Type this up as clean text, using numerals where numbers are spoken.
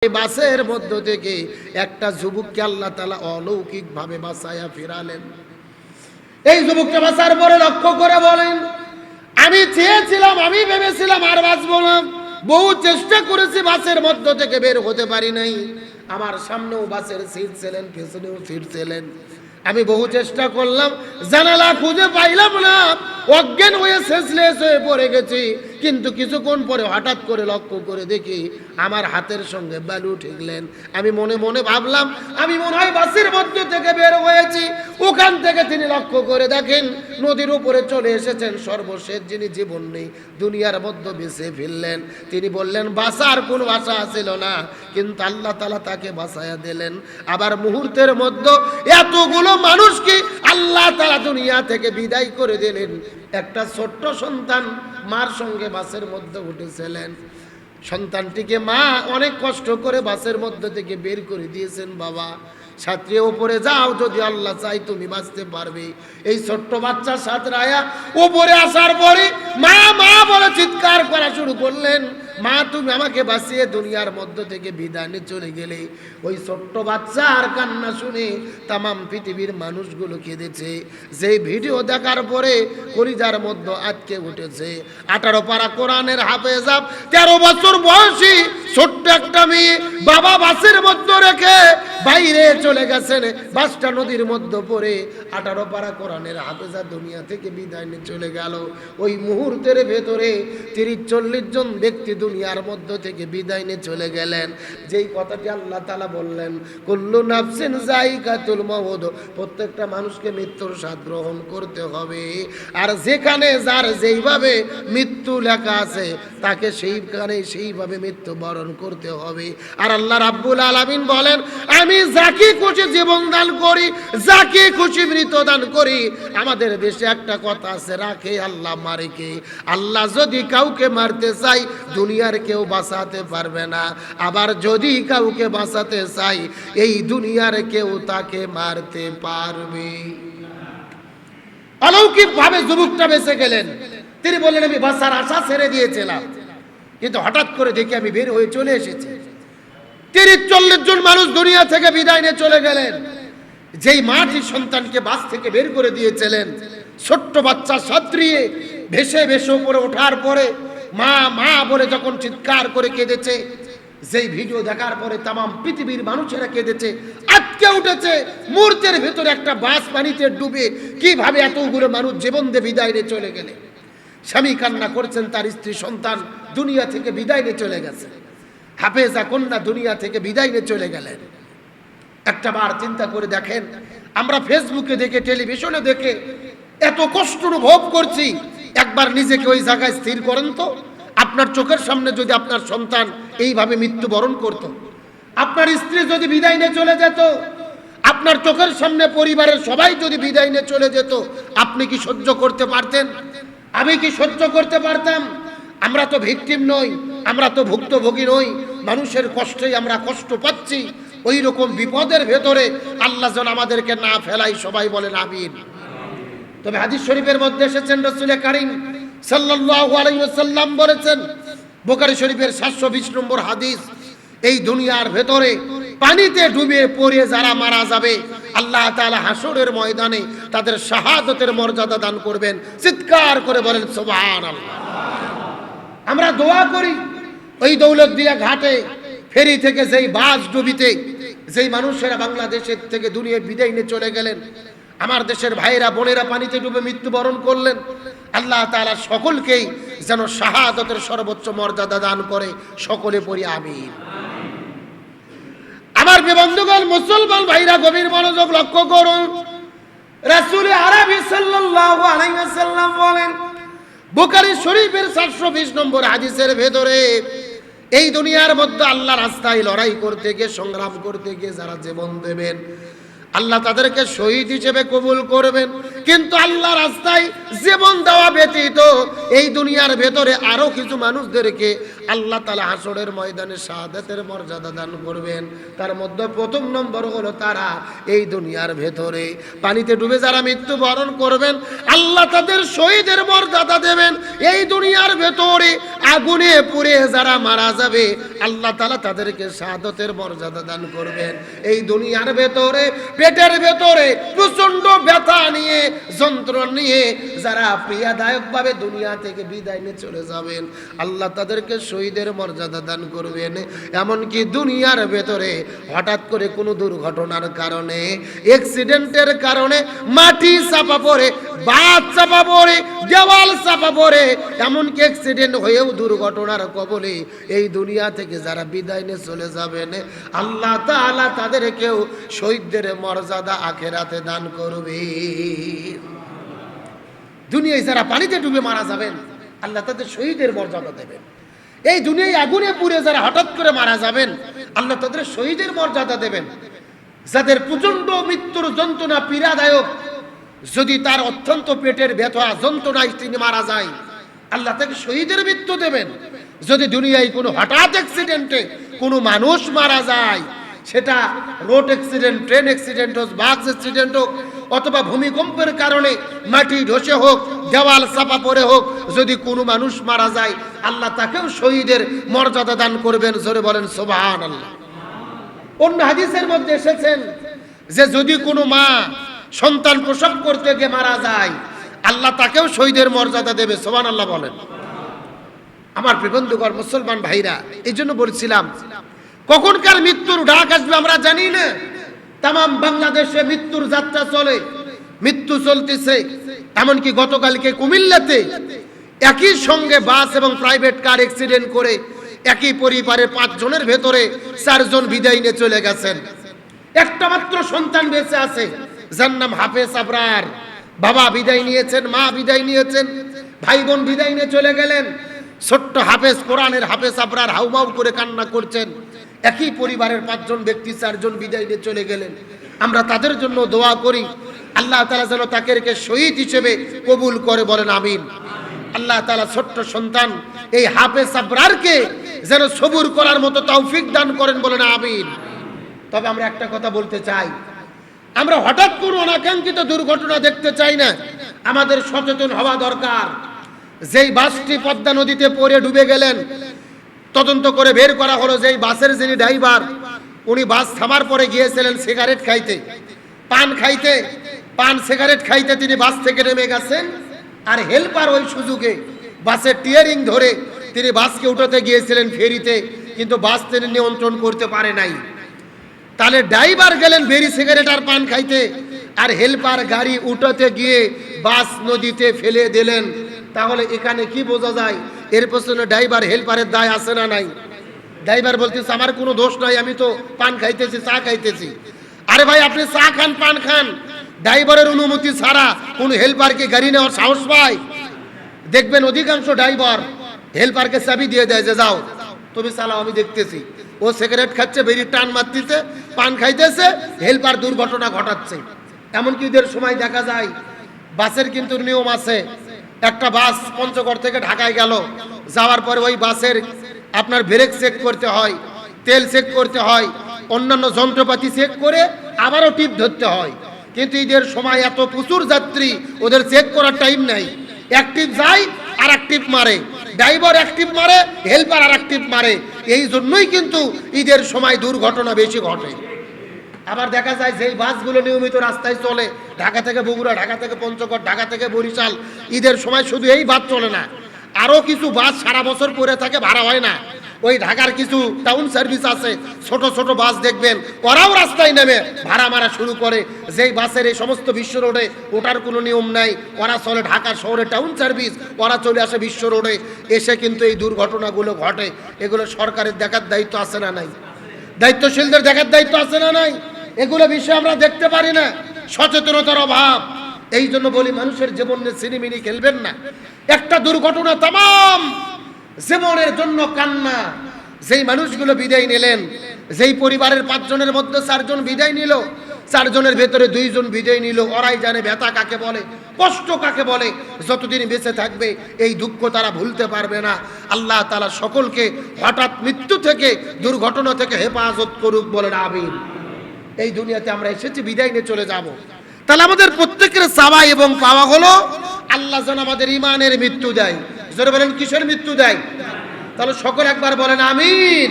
এই বাসের মধ্য থেকে একটা যুবককে আল্লাহ তাআলা অলৌকিক ভাবে বাঁচায়া ফিরালেন। এই যুবককে বাঁচার পরে লক্ষ্য করে বলেন, আমি চেয়েছিলাম, আমি ভেবেছিলাম আর বাঁচবো না, বহু চেষ্টা করেছি, বাসের মধ্য থেকে বের হতে পারি নাই। আমার সামনেও বাসের সিট ছিলেন, পেছনেও সিট ছিলেন, আমি বহু চেষ্টা করলাম, জানালা খুঁজে পাইলাম না, অজ্ঞান হয়ে শেষলেস হয়ে পড়ে গেছি। কিন্তু কিছুক্ষণ পরে হঠাৎ করে লক্ষ্য করে দেখি আমার হাতের সঙ্গে বালু ঠেকলেন। আমি মনে মনে ভাবলাম আমি মনে হয় বাসের মধ্য থেকে বের হয়েছি। ওখান থেকে তিনি লক্ষ্য করে দেখেন নদীর উপরে চলে এসেছেন, সর্বশেষ যিনি জীবন নেই দুনিয়ার মধ্যে বেঁচে ফিরলেন। তিনি বললেন বাঁচার কোন ভাষা ছিল না, কিন্তু আল্লাহ তাআলা তাকে বাঁচায়া দিলেন। আবার মুহূর্তের মধ্যে এতগুলো মানুষকে আল্লাহ তাআলা দুনিয়া থেকে বিদায় করে দিলেন। একটা ছোট্ট সন্তান মার সঙ্গে বাসের মধ্যে উঠেছিলেন, সন্তানটিকে মা অনেক কষ্ট করে বাসের মধ্যে থেকে বের করে দিয়েছেন। বাবা ছাত্রী উপরে যাও, যদি আল্লাহ চাই তুমি বাঁচতে পারবে। এই ছোট্ট বাচ্চা সাঁতরায়া উপরে আসার পরে মা মা বলে চিৎকার করা শুরু করলেন, মা তুমি আমাকে বাঁচিয়ে দুনিয়ার মধ্য থেকে বিদায় নিয়ে চলে গেলে। ওই ছোট্ট বাচ্চার কান্না শুনে তামাম পৃথিবীর মানুষগুলো কেঁদেছে। যেই ভিডিও দেখার পরে কলিজার মধ্যে আটকে উঠেছে। 18 পারা কোরআনের হাফেজা 13 বছর বয়সী ছোট্ট একটা মেয়ে বাবা বাসের মধ্যে রেখে বাইরে চলে গেছেন, বাসটা নদীর মধ্যে পড়ে 18 পারা কোরআনের হাফেজা দুনিয়া থেকে বিদায় নিয়ে চলে গেল। ওই মুহূর্তের ভেতরে 30-40 জন ব্যক্তি দুনিয়ার মধ্য থেকে বিদায় নিয়ে চলে গেলেন। যেই কথাটি আল্লাহ তাআলা বললেন কুল্লু নাফসিন যায়িকাতুল মাউত, প্রত্যেকটা মানুষকে মৃত্যুর স্বাদ গ্রহণ করতে হবে। আর যেখানে যার যেইভাবে মৃত্যু লেখা আছে তাকে সেইখানে সেইভাবে মৃত্যু বরণ করতে হবে। আর আল্লাহ রাব্বুল আলামিন বলেন আমি যাকে খুশি জীবন দান করি, যাকে খুশি মৃত্যু দান করি। আমাদের দেশে একটা কথা আছে, রাখে আল্লাহ মারে কে। আল্লাহ যদি কাউকে মারতে চাই দুনিয়ার কেউ বাঁচাতে পারবে না, আবার যদি কাউকে বাঁচাতে চাই এই দুনিয়ার কেউ তাকে মারতে পারবে। অলৌকিক ভাবে যুবকটা বেঁচে গেলেন। তিনি বললেন আমি বাঁচার আশা ছেড়ে দিয়েছিলাম, কিন্তু হঠাৎ করে দেখি আমি বের হয়ে চলে এসেছি। 30-40 জন মানুষ দুনিয়া থেকে বিদায় নিয়ে চলে গেলেন। যেই মাটি সন্তানকে বাস থেকে বের করে দিয়েছিলেন, ছোট্ট বাচ্চা সাঁতরিয়ে ভেসে ভেসে উপরে ওঠার পরে মা মা বলে যখন চিৎকার করে কেঁদেছে, যেই ভিডিও দেখার পরে তামাম পৃথিবীর মানুষেরা কেঁদেছে, আটকে উঠেছে। মুহূর্তের ভেতরে একটা বাস পানিতে ডুবে কিভাবে এতগুলো মানুষ জীবন দিয়ে বিদায় নিয়ে চলে গেলে। স্বামী কান্না করছেন, তার স্ত্রী সন্তান দুনিয়া থেকে বিদায় নিয়ে চলে গেছে। হাফেজা কন্যা দুনিয়া থেকে বিদায় নিয়ে চলে গেলেন। একটা বার চিন্তা করে দেখেন, আমরা ফেসবুকে দেখে টেলিভিশনে দেখে এত কষ্ট অনুভব করছি। একবার নিজেকে ওই জায়গায় স্থির করেন তো, আপনার চোখের সামনে যদি আপনার সন্তান এইভাবে মৃত্যুবরণ করত, আপনার স্ত্রী যদি বিদায় নিয়ে চলে যেত, আপনার চোখের সামনে পরিবারের সবাই যদি বিদায় নিয়ে চলে যেত, আপনি কি সহ্য করতে পারতেন? আমি কি সহ্য করতে পারতাম? আমরা তো ভিকটিম নই, আমরা তো ভুক্তভোগী নই, মানুষের কষ্টেই আমরা কষ্ট পাচ্ছি। ওই রকম বিপদের ভেতরে আল্লাহ যেন আমাদেরকে না ফেলাই, সবাই বলেন আমিন। তবে হাদিস শরীফের মধ্যে এসেছেন রাসূল কারীম সাল্লাল্লাহু আলাইহি ওয়াসাল্লাম বলেছেন, বুখারী শরীফের 720 নম্বর হাদিস, এই দুনিয়ার ভেতরে পানিতে ডুবে পড়ে যারা মারা যাবে আল্লাহ তাআলা হাসরের ময়দানে তাদের শাহাদাতের মর্যাদা দান করবেন। চিৎকার করে বলেন সুবহানাল্লাহ। আমরা দোয়া করি ওই দৌলতদিয়া ঘাটে ফেরি থেকে যেই বাস ডুবিতে যেই মানুষেরা বাংলাদেশের থেকে দুনিয়ায় বিদায় নিয়ে চলে গেলেন, আমার দেশের ভাইরা বোনেরা পানিতে ডুবে মৃত্যুবরণ করলেন, আল্লাহ তাআলা সকলকেই যেন শাহাদাতের সর্বোচ্চ মর্যাদা দান করে। সকলে পড়ি আমিন। আমার বন্ধুগণ, মুসলমান ভাইরা গভীর মনোযোগ লক্ষ্য করুন। রাসূল আরবি সাল্লাল্লাহু আলাইহি ওয়াসাল্লাম বলেন, বুখারী শরীফের 720 নম্বর হাদিসের ভেতরে, এই দুনিয়ার মধ্যে আল্লাহ রাস্তায় লড়াই করতে গিয়ে, সংগ্রাম করতে গিয়ে যারা জীবন দেবেন আল্লাহ তাদেরকে শহীদ হিসেবে কবুল করবেন। কিন্তু আল্লাহ রাস্তায় জীবন দেওয়া ব্যতীত এই দুনিয়ার ভেতরে আরো কিছু মানুষদেরকে আল্লাহ তাআলা হাসরের ময়দানে শাহাদাতের মর্যাদা দান করবেন। তার মধ্যে প্রথম নম্বর হলো তারা এই দুনিয়ার ভেতরে পানিতে ডুবে যারা মৃত্যুবরণ করবেন, আল্লাহ তাদের শহীদের মর্যাদা দেবেন। এই দুনিয়ার ভেতরে আগুনে পুড়ে যারা মারা যাবে, আল্লাহ তাআলা তাদেরকে শাহাদাতের মর্যাদা দান করবেন। এই দুনিয়ার ভেতরে পেটের ভেতরে প্রচন্ড ব্যথা নিয়ে, যন্ত্রণা নিয়ে যারা প্রিয়দায়কভাবে দুনিয়া থেকে বিদায় নিয়ে চলে যাবেন, আল্লাহ তাদেরকে শহীদের মর্যাদা দান করবেন। এমনকি দুনিয়ার ভেতরে হঠাৎ করে কোনো দুর্ঘটনার কারণে, অ্যাক্সিডেন্টের কারণে মাটি চাপা পড়ে, বাদ চাপা পড়ে, দেওয়াল চাপা পড়ে, এমনকি অ্যাক্সিডেন্ট হয়েও দুর্ঘটনার কবলে এই দুনিয়া থেকে যারা বিদায় নিয়ে চলে যাবেন, আল্লাহ তাআলা তাদেরকেও শহীদদের মর্যাদা আখিরাতে দান করবে। দুনিয়ায় যারা পানিতে ডুবে মারা যাবেন, আল্লাহ তাদের শহীদের মর্যাদা দেবেন। এই দুনিয়ায় আগুনে পুড়ে যারা হঠাৎ করে মারা যাবেন, আল্লাহ তাদের শহীদের মর্যাদা দেবেন। যাদের প্রচন্ড মৃত্যুর যন্ত্রণা পীড়াদায়ক, যদি তার অত্যন্ত পেটের ব্যথা যন্ত্রণায় তিনি মারা যায়, আল্লাহ তাকে শহীদের মৃত্যু দেবেন। যদি দুনিয়ায় কোনো হঠাৎ অ্যাক্সিডেন্টে কোনো মানুষ মারা যায়, সেটা রোড অ্যাক্সিডেন্ট, ট্রেন অ্যাক্সিডেন্ট হোক, বাস অ্যাক্সিডেন্ট হোক, অথবা ভূমিকম্পের কারণে মাটি ধসে হোক, দেওয়াল চাপা পড়ে হোক, যদি কোনো মানুষ মারা যায়, আল্লাহ তাকেও শহীদের মর্যাদা দান করবেন। জোরে বলেন সুবহানাল্লাহ। অন্য হাদিসের মধ্যে এসেছেন যে যদি কোনো মা সন্তান প্রসব করতে গিয়ে মারা যায়, আল্লাহ তাকেও শহীদের মর্যাদা দেবে। সুবহানাল্লাহ বলেন। আমার প্রিয় বন্ধুগণ, মুসলমান ভাইরা, এই জন্য বলছিলাম কখনকার মৃত্যুর ডাক আসবে আমরা জানি না। তামাম বাংলাদেশে মৃত্যুর যাত্রা চলে, মৃত্যু চলতেছে। এমনকি গতকালকে কুমিল্লাতে একই সঙ্গে বাস এবং প্রাইভেট কার অ্যাক্সিডেন্ট করে একই পরিবারের 5 জনের ভেতরে 4 জন বিদায় নিয়ে চলে গেছেন। একটা মাত্র সন্তান বেঁচে আছে, যার নাম হাফেজ আবরার। বাবা বিদায় নিয়েছেন, মা বিদায় নিয়েছেন, ভাই বোন বিদায় নিয়ে চলে গেলেন। ছোট্ট হাফেজ, কোরআনের হাফেজ আবরার হাউমাউ করে কান্না করছেন। একই পরিবারের 5 জন ব্যক্তি 4 জন বিদায় নিয়ে চলে গেলেন। আমরা তাদের জন্য দোয়া করি, আল্লাহ তাআলা যেন তাদেরকে শহীদ হিসেবে কবুল করে, বলেন আমিন। আল্লাহ তাআলা ছোট্ট সন্তান এই হাফেজ আবরারকে যেন সবুর করার মতো তৌফিক দান করেন, বলেন আমিন। তবে আমরা একটা কথা বলতে চাই, আমরা হঠাৎ কোনো অনাকাঙ্ক্ষিত দুর্ঘটনা দেখতে চাই না, আমাদের সচেতন হওয়া দরকার। যেই বাসটি পদ্মা নদীতে পড়ে ডুবে গেলেন, তদন্ত করে বের করা হলো যে বাসের যিনি ড্রাইভার, উনি বাস থামার পরে গিয়েছিলেন সিগারেট খাইতে, পান সিগারেট খাইতে তিনি বাস থেকে নেমে গেছেন। আর হেল্পার ওই সুযোগে বাসের টিয়ারিং ধরে তিনি বাসকে উঠাতে গিয়েছিলেন ফেরিতে, কিন্তু বাস তিনি নিয়ন্ত্রণ করতে পারে নাই। তাহলে ড্রাইভার গেলেন বেরি সিগারেট আর পান খাইতে, আর হেল্পার গাড়ি উঠাতে গিয়ে বাস নদীতে ফেলে দিলেন। তাহলে এখানে কি বোঝা যায়? এর পেছনে ড্রাইভার হেল্পারের দায় আছে না নাই? ড্রাইভার বলতেছে আমার কোনো দোষ নাই, আমি তো পান খাইতেছি, চা খাইতেছি। আরে ভাই, আপনি চা খান, পান খান, ড্রাইভারের অনুমতি ছাড়া কোন হেল্পারকে গাড়ি নেওয়ার সাহস পায়? দেখবেন অধিকাংশ ড্রাইভার হেল্পারকে চাবি দিয়ে দেয় যে যাও তুমি চালাও, আমি দেখতেছি। ও সিগারেট খাচ্ছে, বেরিয়ে টান মারতেছে, পান খাইতেছে, হেল্পার দুর্ঘটনা ঘটাচ্ছে। এমনকি ঈদের সময় দেখা যায় বাসের কিন্তু নিয়ম আছে। একটা বাস পঞ্চগড় থেকে ঢাকায় গেল, যাওয়ার পরে ওই বাসের আপনার ব্রেক চেক করতে হয়, তেল চেক করতে হয়, অন্যান্য যন্ত্রপাতি চেক করে আবারও টিপ ধরতে হয়। কিন্তু ঈদের সময় এত প্রচুর যাত্রী, ওদের চেক করার টাইম নাই। এক টিপ যায় আর এক টিপ মারে, ড্রাইভার এক টিপ মারে, হেল্পার আর এক টিপ মারে। এই জন্যই কিন্তু ঈদের সময় দুর্ঘটনা বেশি ঘটে। আবার দেখা যায় যেই বাসগুলো নিয়মিত রাস্তায় চলে, ঢাকা থেকে বগুড়া, ঢাকা থেকে পঞ্চগড়, ঢাকা থেকে বরিশাল, ঈদের সময় শুধু এই বাস চলে না, আরও কিছু বাস সারা বছর পরে থাকে, ভাড়া হয় না। ওই ঢাকার কিছু টাউন সার্ভিস আছে, ছোট ছোট বাস দেখবেন, ওরাও রাস্তায় নেমে ভাড়া মারা শুরু করে। যেই বাসের এই সমস্ত বিশ্ব রোডে ওঠার কোনো নিয়ম নাই, ওরা চলে ঢাকা শহরে টাউন সার্ভিস, ওরা চলে আসে বিশ্ব রোডে, এসে কিন্তু এই দুর্ঘটনাগুলো ঘটে। এগুলো সরকারের দেখার দায়িত্ব আছে না নাই? দায়িত্বশীলদের দেখার দায়িত্ব আছে না নাই? এগুলো বিষয় আমরা দেখতে পারি না, সচেতনতার অভাব। এই জন্য বলি মানুষের জীবন নিয়ে ছিনিমিনি খেলবেন না। একটা দুর্ঘটনা তামাম জীবনের জন্য কান্না। যেই মানুষগুলো বিদায় নিলেন, যেই পরিবারের 5 জনের মধ্যে 4 জন বিদায় নিল, চারজনের ভেতরে দুইজন বিজয় নিল, ওরাই জানে ব্যথা কাকে বলে, কষ্ট কাকে বলে। যতদিন বেঁচে থাকবে এই দুঃখ তারা ভুলতে পারবে না। আল্লাহ তাআলা সকলকে হঠাৎ মৃত্যু থেকে, দুর্ঘটনা থেকে হেফাজত করুক, বলেন আমিন। এই দুনিয়াতে আমরা এসেছি বিদায় নিয়ে চলে যাব। তাহলে আমাদের প্রত্যেকের চাওয়া এবং পাওয়া হলো আল্লাহ যেন আমাদের ইমানের মৃত্যু দেয়। জোরে বলেন কিসের মৃত্যু দেয়? তাহলে সকল একবার বলেন আমিন।